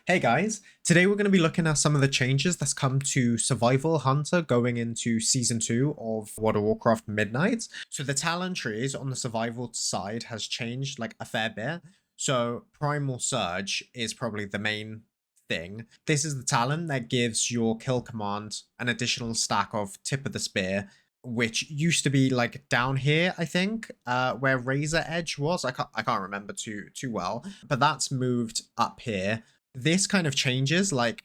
Hey guys, today we're going to be looking at some of the changes that's come to Survival Hunter going into Season 2 of World of Warcraft Midnight. So the talent trees on the survival side has changed like a fair bit. So Primal Surge is probably the main thing. This is the talent that gives your kill command an additional stack of Tip of the Spear, which used to be like down here, I think, where Razor Edge was. I can't remember too well, but that's moved up here. This kind of changes like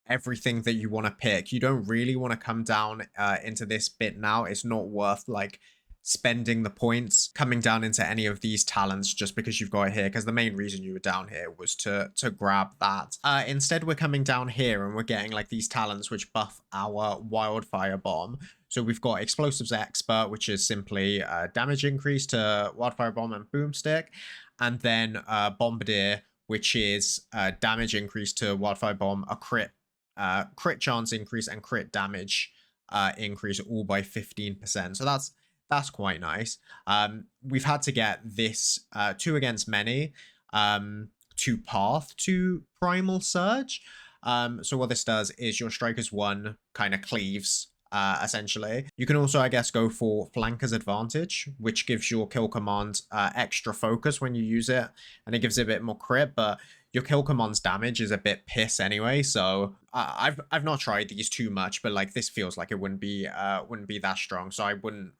everything that you want to pick. You don't really want to come down into this bit now. It's not worth like spending the points coming down into any of these talents just because you've got it here, because the main reason you were down here was to grab that. Instead, we're coming down here and we're getting like these talents which buff our Wildfire Bomb. So we've got Explosives Expert, which is simply damage increase to Wildfire Bomb and Boomstick, and then Bombardier, which is damage increase to Wildfire Bomb, a crit chance increase, and crit damage increase, all by 15%. So that's quite nice. We've had to get this 2 against many to path to Primal Surge. So what this does is your Strikers 1 kind of cleaves, essentially. You can also, I guess, go for Flanker's Advantage, which gives your kill command extra focus when you use it, and it gives it a bit more crit, but your kill command's damage is a bit piss anyway, so I've not tried these too much, but like this feels like it wouldn't be that strong, so I wouldn't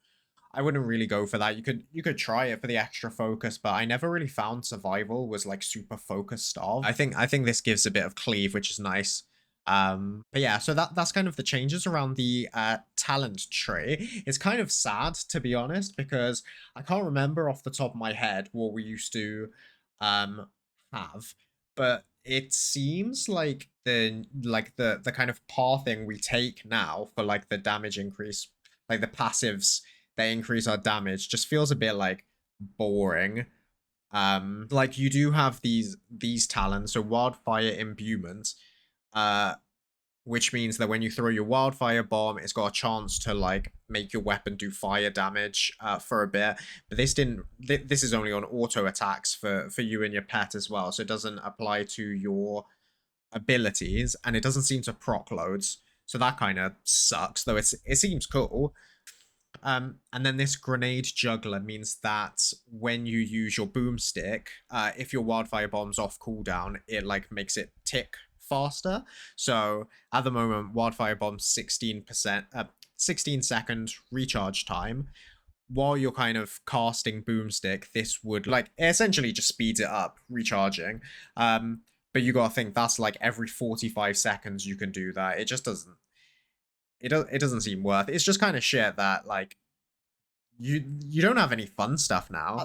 really go for that. You could try it for the extra focus, but I never really found survival was like super focused of. I think this gives a bit of cleave, which is nice. But yeah, so that's kind of the changes around the talent tree. It's kind of sad, to be honest, because I can't remember off the top of my head what we used to have, but it seems like the kind of pathing we take now for like the damage increase, like the passives that increase our damage, just feels a bit like boring. Like you do have these talents, so Wildfire Imbuement, which means that when you throw your Wildfire Bomb, it's got a chance to like make your weapon do fire damage for a bit. But this didn't. This is only on auto attacks for you and your pet as well, so it doesn't apply to your abilities, and it doesn't seem to proc loads. So that kind of sucks, though it seems cool. And then this grenade juggler means that when you use your boomstick, if your wildfire bomb's off cooldown, it like makes it tick faster. So at the moment, wildfire bomb's 16%, 16-second recharge time. While you're kind of casting boomstick, this would like essentially just speeds it up recharging. But you gotta think that's like every 45 seconds you can do that. It just doesn't. It doesn't seem worth it. It's just kind of shit that like you don't have any fun stuff now.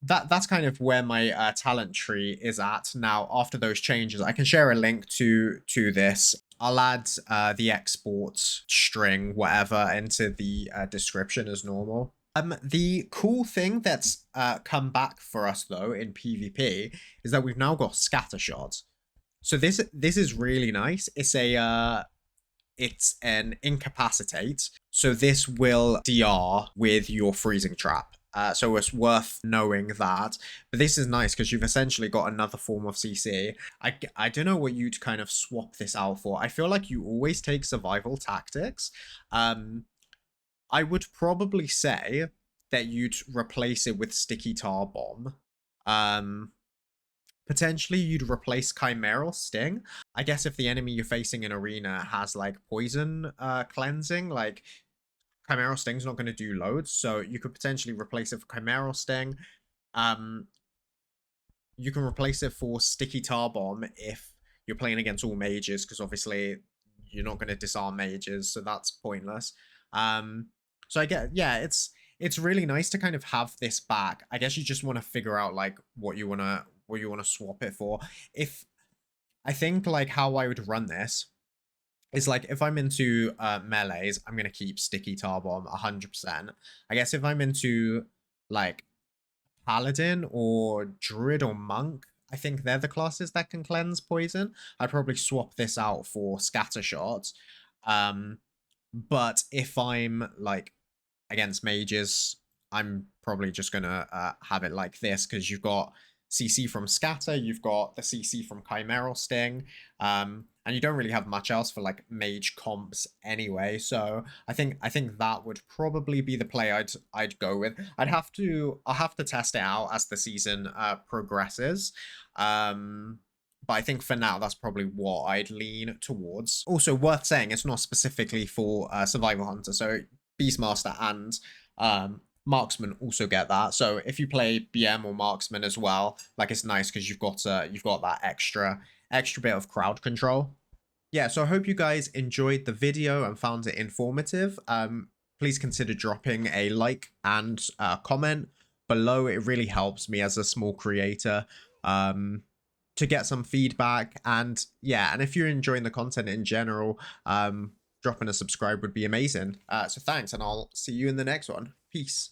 That's kind of where my talent tree is at now. After those changes, I can share a link to this. I'll add the export string, whatever, into the description as normal. The cool thing that's come back for us though in PvP is that we've now got scattershot. So this is really nice. It's an incapacitate. So this will DR with your freezing trap. So it's worth knowing that. But this is nice because you've essentially got another form of CC. I don't know what you'd kind of swap this out for. I feel like you always take survival tactics. I would probably say that you'd replace it with sticky tar bomb. Potentially, you'd replace Chimera Sting. I guess if the enemy you're facing in arena has like poison cleansing, like Chimera Sting's not going to do loads, so you could potentially replace it for Chimera Sting. You can replace it for Sticky Tar Bomb if you're playing against all mages, because obviously you're not going to disarm mages, so that's pointless. So I get, yeah, it's really nice to kind of have this back. I guess you just want to figure out like what you want to swap it for. If I think like how I would run this is like if I'm into melees, I'm gonna keep Sticky Tar Bomb 100%. I guess if I'm into like Paladin or Druid or Monk, I think they're the classes that can cleanse poison. I'd probably swap this out for Scattershot. But if I'm like against mages, I'm probably just gonna have it like this because you've got CC from Scatter, you've got the CC from Chimera Sting, and you don't really have much else for like mage comps anyway. So I think that would probably be the play I'd go with. I'll have to test it out as the season progresses. But I think for now, that's probably what I'd lean towards. Also worth saying, it's not specifically for Survival Hunter. So Beastmaster and Marksman also get that. So if you play BM or Marksman as well, like, it's nice because you've got that extra bit of crowd control. Yeah, so I hope you guys enjoyed the video and found it informative. Please consider dropping a like and comment below. It really helps me as a small creator to get some feedback. And yeah, and if you're enjoying the content in general, dropping a subscribe would be amazing. So thanks, and I'll see you in the next one. Peace.